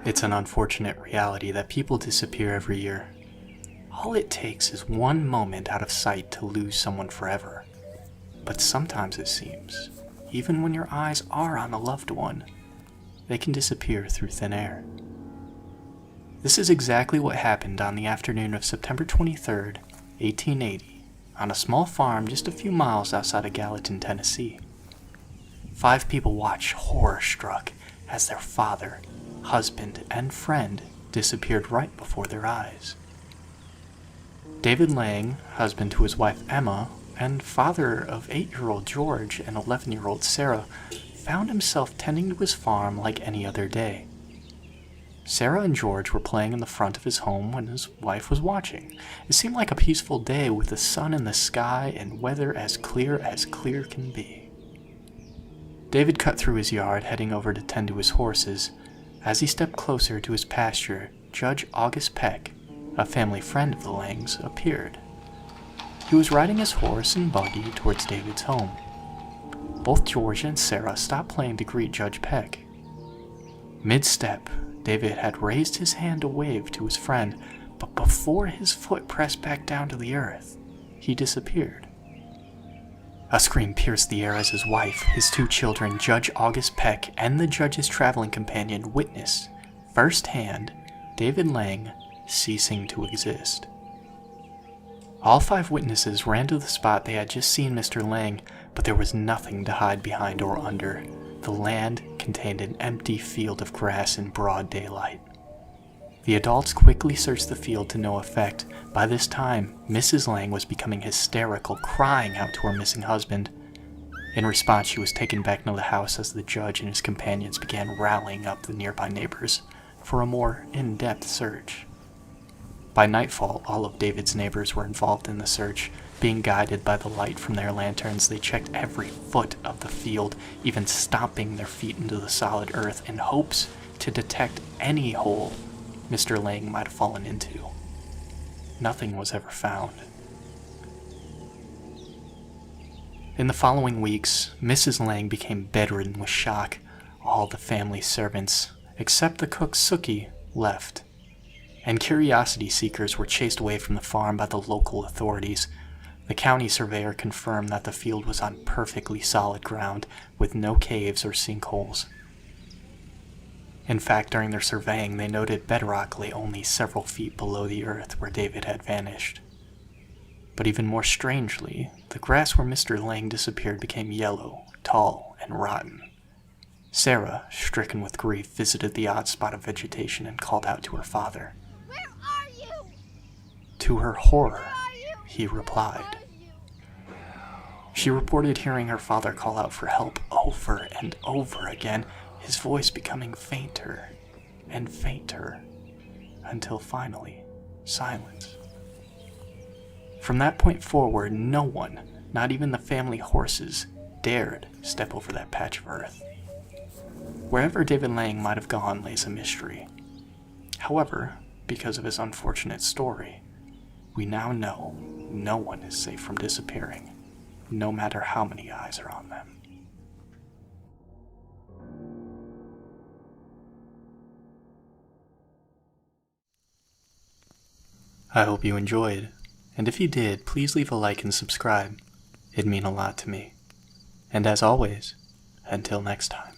It's an unfortunate reality that people disappear every year. All it takes is one moment out of sight to lose someone forever. But sometimes it seems, even when your eyes are on a loved one, they can disappear through thin air. This is exactly what happened on the afternoon of September 23rd, 1880, on a small farm just a few miles outside of Gallatin, Tennessee. 5 people watched horror-struck as their father, husband, and friend disappeared right before their eyes. David Lang, husband to his wife Emma, and father of 8-year-old George and 11-year-old Sarah, found himself tending to his farm like any other day. Sarah and George were playing in the front of his home when his wife was watching. It seemed like a peaceful day with the sun in the sky and weather as clear can be. David cut through his yard, heading over to tend to his horses. As he stepped closer to his pasture, Judge August Peck, a family friend of the Langs, appeared. He was riding his horse and buggy towards David's home. Both George and Sarah stopped playing to greet Judge Peck. Mid-step, David had raised his hand to wave to his friend, but before his foot pressed back down to the earth, he disappeared. A scream pierced the air as his wife, his 2 children, Judge August Peck, and the judge's traveling companion witnessed, firsthand, David Lang ceasing to exist. All 5 witnesses ran to the spot they had just seen Mr. Lang, but there was nothing to hide behind or under. The land contained an empty field of grass in broad daylight. The adults quickly searched the field to no effect. By this time, Mrs. Lang was becoming hysterical, crying out to her missing husband. In response, she was taken back into the house as the judge and his companions began rallying up the nearby neighbors for a more in-depth search. By nightfall, all of David's neighbors were involved in the search. Being guided by the light from their lanterns, they checked every foot of the field, even stomping their feet into the solid earth in hopes to detect any hole Mr. Lang might have fallen into. Nothing was ever found. In the following weeks, Mrs. Lang became bedridden with shock. All the family servants, except the cook Sookie, left, and curiosity seekers were chased away from the farm by the local authorities. The county surveyor confirmed that the field was on perfectly solid ground, with no caves or sinkholes. In fact, during their surveying, they noted bedrock lay only several feet below the earth where David had vanished. But even more strangely, the grass where Mr. Lang disappeared became yellow, tall, and rotten. Sarah, stricken with grief, visited the odd spot of vegetation and called out to her father. "Where are you?" To her horror, he replied. She reported hearing her father call out for help over and over again, his voice becoming fainter and fainter, until finally, silence. From that point forward, no one, not even the family horses, dared step over that patch of earth. Wherever David Lang might have gone lays a mystery. However, because of his unfortunate story, we now know no one is safe from disappearing, no matter how many eyes are on them. I hope you enjoyed, and if you did, please leave a like and subscribe. It'd mean a lot to me. And as always, until next time.